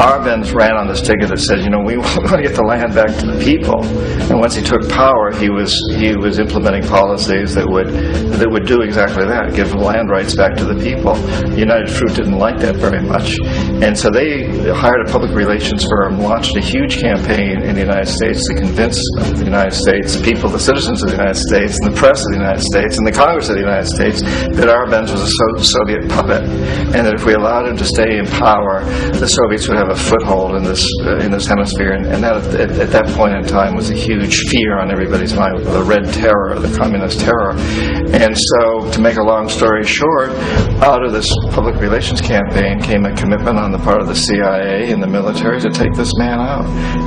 Our Benz ran on this ticket that said, we want to get the land back to the people. And once he took power, he was implementing policies that would do exactly that, give land rights back to the people. United Fruit didn't like that very much. And so they hired a public relations firm, launched a huge campaign in the United States to convince the United States, people, the citizens of the United States, and the press of the United States, and the Congress of the United States, that our Benz was a Soviet puppet, and that if we allowed him to stay in power, the Soviets would have a foothold in this hemisphere. And that at that point in time was a huge fear on everybody's mind, the Red Terror, the Communist terror. And so, to make a long story short, out of this public relations campaign came a commitment on the part of the CIA and the military to take this man out.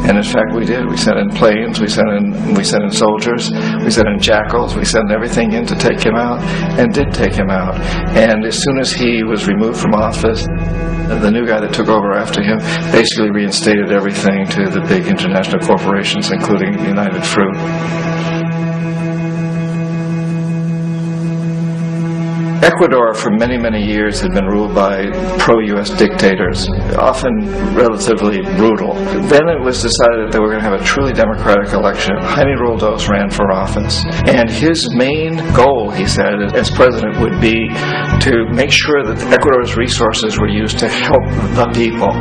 And in fact, we did. We sent in planes, we sent in soldiers, we sent in jackals, we sent everything in to take him out, and did take him out. And as soon as he was removed from office, the new guy that took over after him basically reinstated everything to the big international corporations, including United Fruit. Ecuador, for many, many years, had been ruled by pro-U.S. dictators, often relatively brutal. Then it was decided that they were going to have a truly democratic election. Jaime Roldos ran for office. And his main goal, he said, as president, would be to make sure that Ecuador's resources were used to help the people.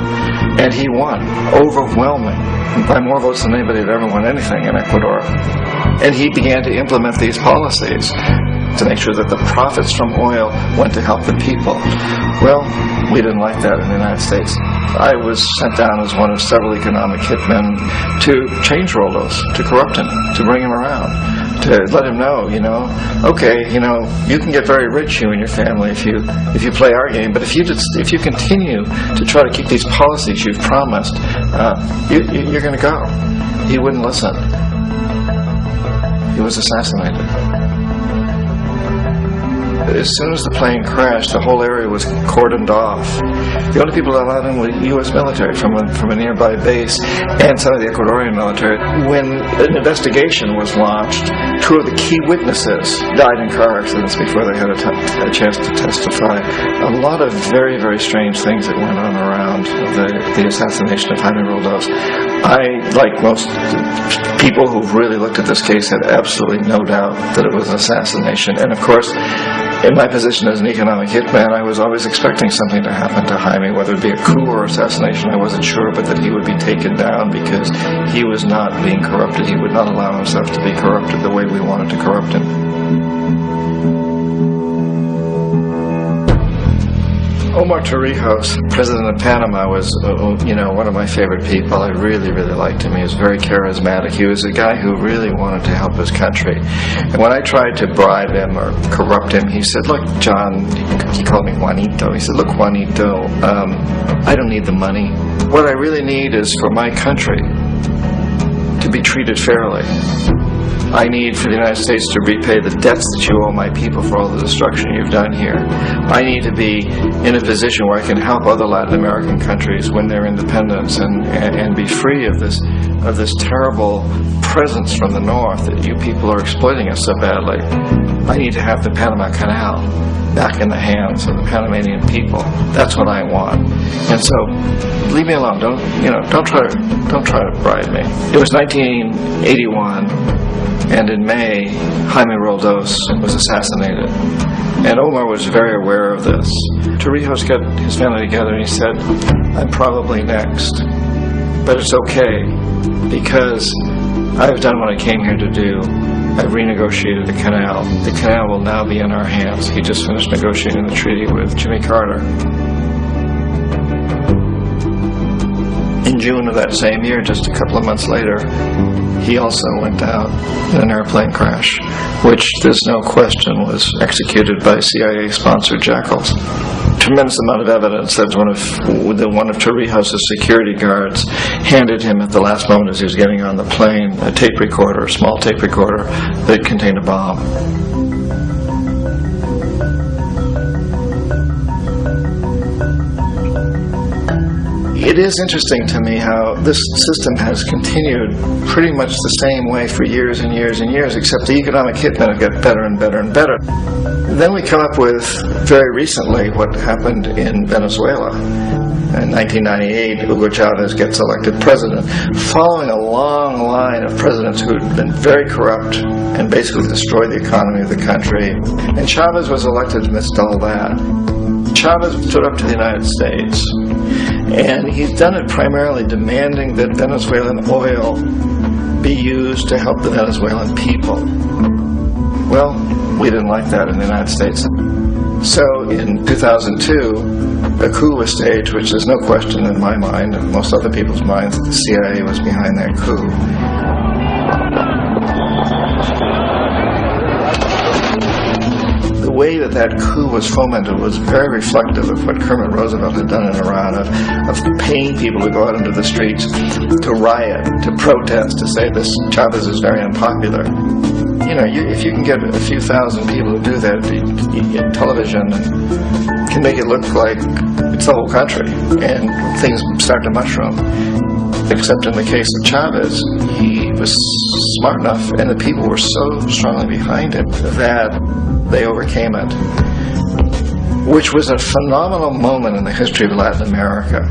And he won, overwhelming, by more votes than anybody had ever won anything in Ecuador. And he began to implement these policies to make sure that the profits from oil went to help the people. Well, we didn't like that in the United States. I was sent down as one of several economic hitmen to change Roldos, to corrupt him, to bring him around, to let him know, okay, you can get very rich, you and your family, if you play our game, but if you continue to try to keep these policies you've promised, you're going to go. He wouldn't listen. He was assassinated. As soon as the plane crashed, the whole area was cordoned off. The only people that allowed in were U.S. military from a nearby base and some of the Ecuadorian military. When an investigation was launched, two of the key witnesses died in car accidents before they had a chance to testify. A lot of very, very strange things that went on around the assassination of Jaime Roldos. I, like most people who've really looked at this case, had absolutely no doubt that it was an assassination. And of course, in my position as an economic hitman, I was always expecting something to happen to Jaime, whether it be a coup or assassination, I wasn't sure, but that he would be taken down because he was not being corrupted. He would not allow himself to be corrupted the way we wanted to corrupt him. Omar Torrijos, president of Panama, was one of my favorite people. I really, really liked him. He was very charismatic. He was a guy who really wanted to help his country. And when I tried to bribe him or corrupt him, he said, "Look, John," he called me Juanito. He said, "Look, Juanito, I don't need the money. What I really need is for my country to be treated fairly. I need for the United States to repay the debts that you owe my people for all the destruction you've done here. I need to be in a position where I can help other Latin American countries win their independence and be free of this terrible presence from the north that you people are exploiting us so badly. I need to have the Panama Canal back in the hands of the Panamanian people. That's what I want. And so, leave me alone. Don't try to bribe me." It was 1981. And in May, Jaime Roldos was assassinated. And Omar was very aware of this. Torrijos got his family together and he said, "I'm probably next. But it's okay, because I've done what I came here to do. I've renegotiated the canal. The canal will now be in our hands." He just finished negotiating the treaty with Jimmy Carter. In June of that same year, just a couple of months later, he also went down in an airplane crash, which there's no question was executed by CIA-sponsored jackals. Tremendous amount of evidence that one of Torrijos' security guards handed him at the last moment as he was getting on the plane a tape recorder, a small tape recorder that contained a bomb. It is interesting to me how this system has continued pretty much the same way for years and years and years, except the economic hitmen have got better and better and better. Then we come up with, very recently, what happened in Venezuela. In 1998, Hugo Chavez gets elected president, following a long line of presidents who had been very corrupt and basically destroyed the economy of the country. And Chavez was elected amidst all that. Chavez stood up to the United States, and he's done it primarily demanding that Venezuelan oil be used to help the Venezuelan people. Well, we didn't like that in the United States. So in 2002, a coup was staged, which there's no question in my mind and most other people's minds that the CIA was behind that coup. The way that coup was fomented was very reflective of what Kermit Roosevelt had done in Iran, of paying people to go out into the streets, to riot, to protest, to say this Chavez is very unpopular. You know, if you can get a few thousand people to do that, television can make it look like it's the whole country, and things start to mushroom. Except in the case of Chavez, he was smart enough, and the people were so strongly behind him that they overcame it, which was a phenomenal moment in the history of Latin America.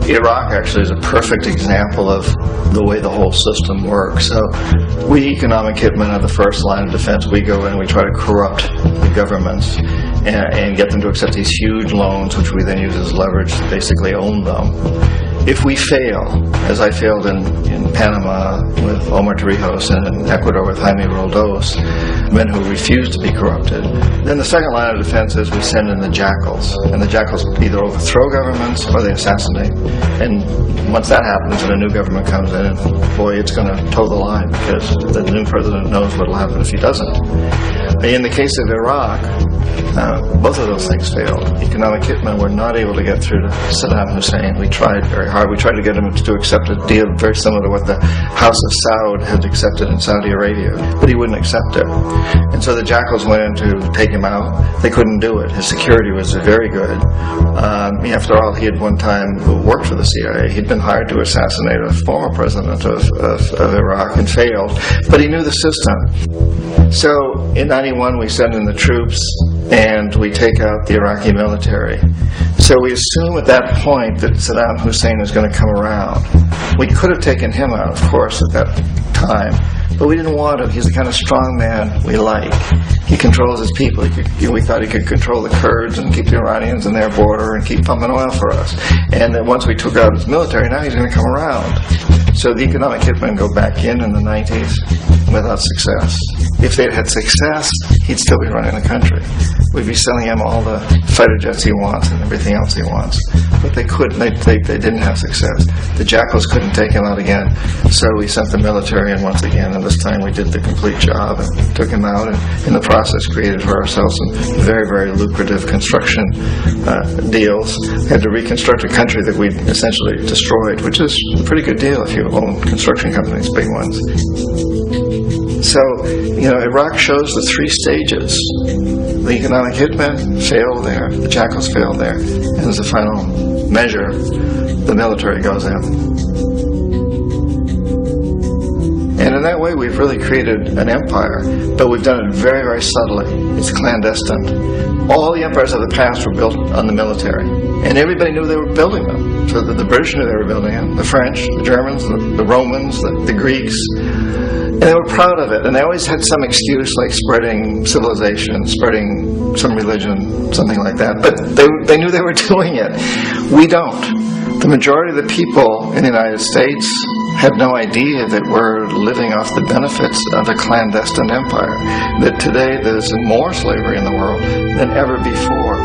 Iraq actually is a perfect example of the way the whole system works. So we economic hitmen are the first line of defense. We go in and we try to corrupt the governments and get them to accept these huge loans, which we then use as leverage to basically own them. If we fail, as I failed in Panama with Omar Torrijos and in Ecuador with Jaime Roldos, men who refused to be corrupted, then the second line of defense is we send in the jackals. And the jackals either overthrow governments or they assassinate. And once that happens and a new government comes in, boy, it's going to toe the line because the new president knows what will happen if he doesn't. In the case of Iraq, both of those things failed. Economic hitmen were not able to get through to Saddam Hussein. We tried very hard. We tried to get him to accept a deal very similar to what the House of Saud had accepted in Saudi Arabia, but he wouldn't accept it. And so the jackals went in to take him out. They couldn't do it. His security was very good. After all, he had one time worked for the CIA. He'd been hired to assassinate a former president of Iraq and failed, but he knew the system. So in 91, we send in the troops and we take out the Iraqi military. So we assume at that point that Saddam Hussein is going to come around. We could have taken him out, of course, at that time, but we didn't want him. He's the kind of strong man we like. He controls his people. We thought he could control the Kurds and keep the Iranians in their border and keep pumping oil for us. And then once we took out his military, now he's going to come around. So the economic hitmen go back in the 90s without success. If they'd had success, he'd still be running the country. We'd be selling him all the fighter jets he wants and everything else he wants. But they couldn't. They didn't have success. The jackals couldn't take him out again, so we sent the military in once again, and this time we did the complete job and took him out, and in the process created for ourselves some very, very lucrative construction deals. We had to reconstruct a country that we'd essentially destroyed, which is a pretty good deal if you own construction companies, big ones. So, Iraq shows the three stages. The economic hitmen failed there, the jackals failed there, and as a final measure, the military goes in. And in that way, we've really created an empire, but we've done it very, very subtly. It's clandestine. All the empires of the past were built on the military, and everybody knew they were building them. So the British knew they were building them, the French, the Germans, the Romans, the Greeks. And they were proud of it, and they always had some excuse like spreading civilization, spreading some religion, something like that. But they knew they were doing it. We don't. The majority of the people in the United States have no idea that we're living off the benefits of a clandestine empire. That today there's more slavery in the world than ever before.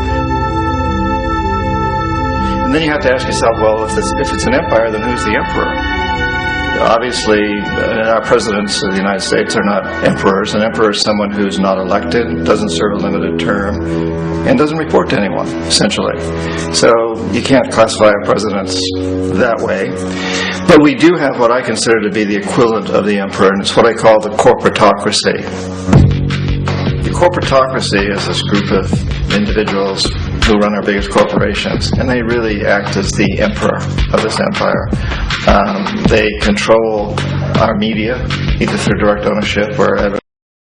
And then you have to ask yourself, well, if it's an empire, then who's the emperor? Obviously, our presidents of the United States are not emperors. An emperor is someone who's not elected, doesn't serve a limited term, and doesn't report to anyone, essentially. So you can't classify our presidents that way. But we do have what I consider to be the equivalent of the emperor, and it's what I call the corporatocracy. The corporatocracy is this group of individuals who run our biggest corporations, and they really act as the emperor of this empire. They control our media, either through direct ownership or